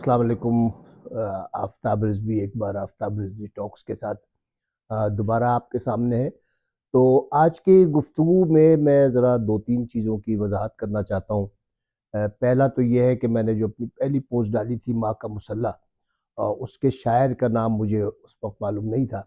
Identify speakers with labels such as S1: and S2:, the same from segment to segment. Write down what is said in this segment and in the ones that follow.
S1: अस्सलाम वालेकुम। आफ़ताब रिज़वी एक बार आफ़ताब रिज़वी टॉक्स के साथ दोबारा आपके सामने है। तो आज की गुफ्तगू में मैं ज़रा दो तीन चीज़ों की वजाहत करना चाहता हूँ। पहला तो ये है कि मैंने जो अपनी पहली पोस्ट डाली थी माँ का मुसल्ला, उसके शायर का नाम मुझे उस वक्त मालूम नहीं था,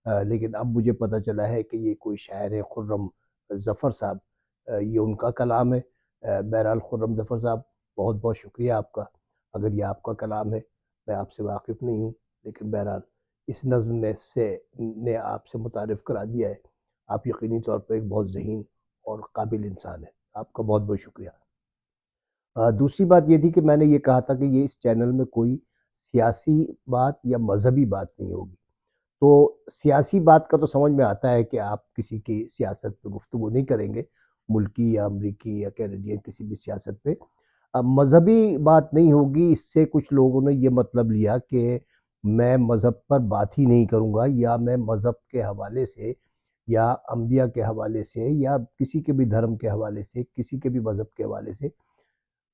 S1: लेकिन अब मुझे पता चला है कि ये कोई शायर है खुर्रम ज़फ़र साहब। ये उनका कलाम है। बहरहाल खुर्रम ज़फ़र साहब, बहुत बहुत शुक्रिया आपका। अगर ये आपका कलाम है, मैं आपसे वाकिफ़ नहीं हूँ, लेकिन बहरहाल इस नज़्म ने आपसे मुतारिफ़ करा दिया है। आप यकीनी तौर पर एक बहुत ज़हीन और काबिल इंसान हैं। आपका बहुत बहुत शुक्रिया। दूसरी बात ये थी कि मैंने ये कहा था कि ये इस चैनल में कोई सियासी बात या मज़हबी बात नहीं होगी। तो सियासी बात का तो समझ में आता है कि आप किसी की सियासत पे गुफ्तगू नहीं करेंगे, मुल्की या अमरीकी या कैनेडियन किसी भी सियासत पे। अब मज़हबी बात नहीं होगी, इससे कुछ लोगों ने ये मतलब लिया कि मैं मज़हब पर बात ही नहीं करूँगा, या मैं मज़हब के हवाले से या अंबिया के हवाले से या किसी के भी धर्म के हवाले से, किसी के भी मज़हब के हवाले से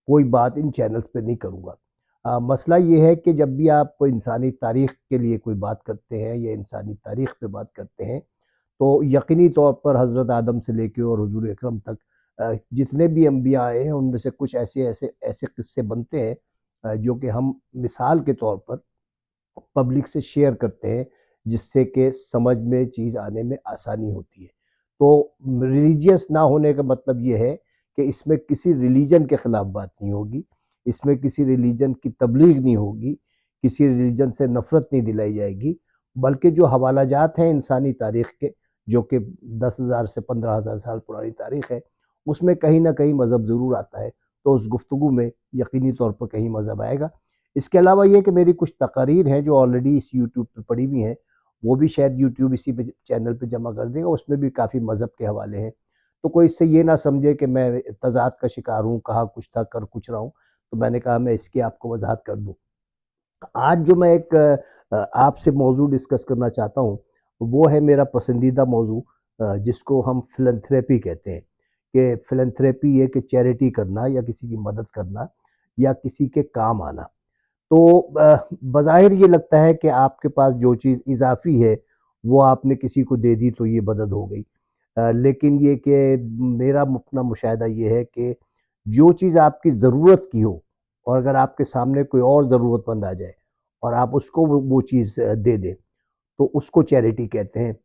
S1: कोई बात इन चैनल्स पे नहीं करूँगा। मसला ये है कि जब भी आप इंसानी तारीख़ के लिए कोई बात करते हैं या इंसानी तारीख़ पे बात करते हैं, तो यकीनी तौर पर हज़रत आदम से लेके और हुज़ूर अकरम तक जितने भी अंबिया आए हैं, उनमें से कुछ ऐसे ऐसे ऐसे किस्से बनते हैं जो कि हम मिसाल के तौर पर पब्लिक से शेयर करते हैं, जिससे कि समझ में चीज़ आने में आसानी होती है। तो रिलीजियस ना होने का मतलब ये है कि इसमें किसी रिलीजन के ख़िलाफ़ बात नहीं होगी, इसमें किसी रिलीजन की तबलीग नहीं होगी, किसी रिलीजन से नफ़रत नहीं दिलाई जाएगी, बल्कि जो हवालाजात हैं इंसानी तारीख़ के, जो कि 10,000 से 15,000 साल पुरानी तारीख़ है, उसमें कहीं न कहीं मज़हब ज़रूर आता है। तो उस गुफ्तगू में यकीनी तौर पर कहीं मज़हब आएगा। इसके अलावा ये कि मेरी कुछ तकारीर हैं जो ऑलरेडी इस यूट्यूब पे पड़ी हुई हैं, वो भी शायद यूट्यूब इसी पे चैनल पे जमा कर देगा, उसमें भी काफ़ी मज़हब के हवाले हैं। तो कोई इससे ये ना समझे कि मैं तज़ाद का शिकार हूँ, कहा कुछ था, कर कुछ रहा हूँ, तो मैंने कहा मैं इसकी आपको वज़ाहत कर दूँ। आज जो मैं एक आपसे मौज़ू डिस्कस करना चाहता हूँ, वो है मेरा पसंदीदा मौज़ू, जिसको हम फ़िलैंथ्रोपी कहते हैं, कि फ़िलैंथ्रोपी ये कि चैरिटी करना या किसी की मदद करना या किसी के काम आना। तो बज़ाहिर ये लगता है कि आपके पास जो चीज़ इज़ाफ़ी है, वो आपने किसी को दे दी तो ये मदद हो गई। लेकिन ये कि मेरा अपना मुशाहिदा ये है कि जो चीज़ आपकी ज़रूरत की हो, और अगर आपके सामने कोई और ज़रूरतमंद आ जाए और आप उसको वो चीज़ दे दें, तो उसको चैरिटी कहते हैं।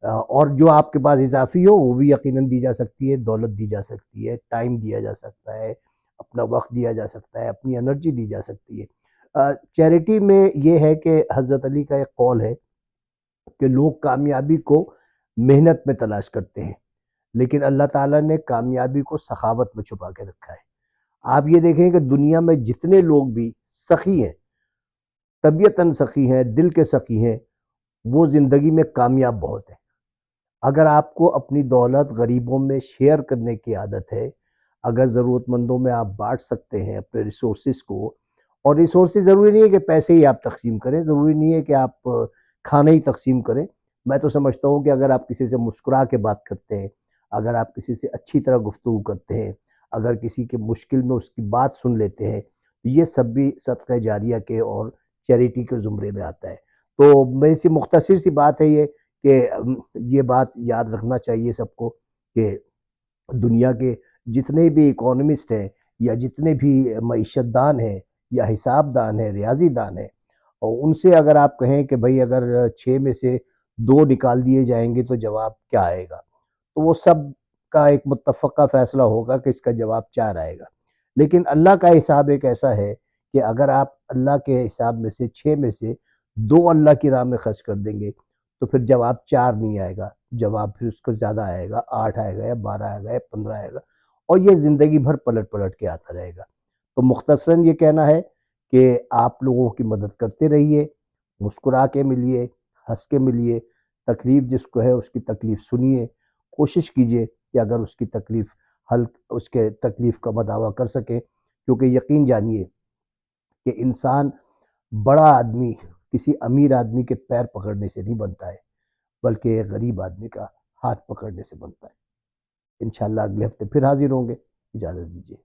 S1: और जो आपके पास इज़ाफ़ी हो वो भी यकीनन दी जा सकती है, दौलत दी जा सकती है, टाइम दिया जा सकता है, अपना वक़्त दिया जा सकता है, अपनी एनर्जी दी जा सकती है। चैरिटी में ये है कि हज़रत अली का एक कौल है कि लोग कामयाबी को मेहनत में तलाश करते हैं, लेकिन अल्लाह ताला ने कामयाबी को सखावत में छुपा के रखा है। आप ये देखें कि दुनिया में जितने लोग भी सखी हैं, तबीयतन सखी हैं, दिल के सखी हैं, वो ज़िंदगी में कामयाब बहुत हैं। अगर आपको अपनी दौलत गरीबों में शेयर करने की आदत है, अगर ज़रूरतमंदों में आप बाँट सकते हैं अपने रिसोर्सेज़ को, और रिसोर्सेज़ ज़रूरी नहीं है कि पैसे ही आप तक़सीम करें, ज़रूरी नहीं है कि आप खाना ही तक़सीम करें। मैं तो समझता हूँ कि अगर आप किसी से मुस्कुरा के बात करते हैं, अगर आप किसी से अच्छी तरह गुफ्तगू करते हैं, अगर किसी के मुश्किल में उसकी बात सुन लेते हैं, तो ये सब भी सदक़ा जारिया के और चैरिटी के ज़ुमरे में आता है। तो मेरी सी मुख्तसर सी बात है ये कि ये बात याद रखना चाहिए सबको कि दुनिया के जितने भी इकोनॉमिस्ट हैं या जितने भी मईशतदान हैं या हिसाबदान हैं, रियाज़ीदान हैं, और उनसे अगर आप कहें कि भई अगर 6 में से 2 निकाल दिए जाएँगे तो जवाब क्या आएगा? तो वो सब का एक मुत्तफ़क़ा फ़ैसला होगा कि इसका जवाब 4 आएगा। लेकिन अल्लाह का हिसाब एक ऐसा है कि अगर आप अल्लाह के हिसाब में से 6 में से 2 अल्लाह की राह में खर्च कर देंगे, तो फिर जवाब 4 नहीं आएगा, जवाब फिर उसका ज़्यादा आएगा, 8 आएगा या 12 आएगा या 15 आएगा, और ये ज़िंदगी भर पलट-पलट के आता रहेगा। तो मुख्तसरन ये कहना है कि आप लोगों की मदद करते रहिए, मुस्कुरा के मिलिए, हँस के मिलिए, तकलीफ़ जिसको है उसकी तकलीफ़ सुनिए, कोशिश कीजिए कि अगर उसकी तकलीफ़ हल उसके तकलीफ़ का मदावा कर सकें, क्योंकि यकीन जानिए कि इंसान, बड़ा आदमी किसी अमीर आदमी के पैर पकड़ने से नहीं बनता है, बल्कि एक गरीब आदमी का हाथ पकड़ने से बनता है। इंशाअल्लाह अगले हफ्ते फिर हाज़िर होंगे। इजाज़त दीजिए।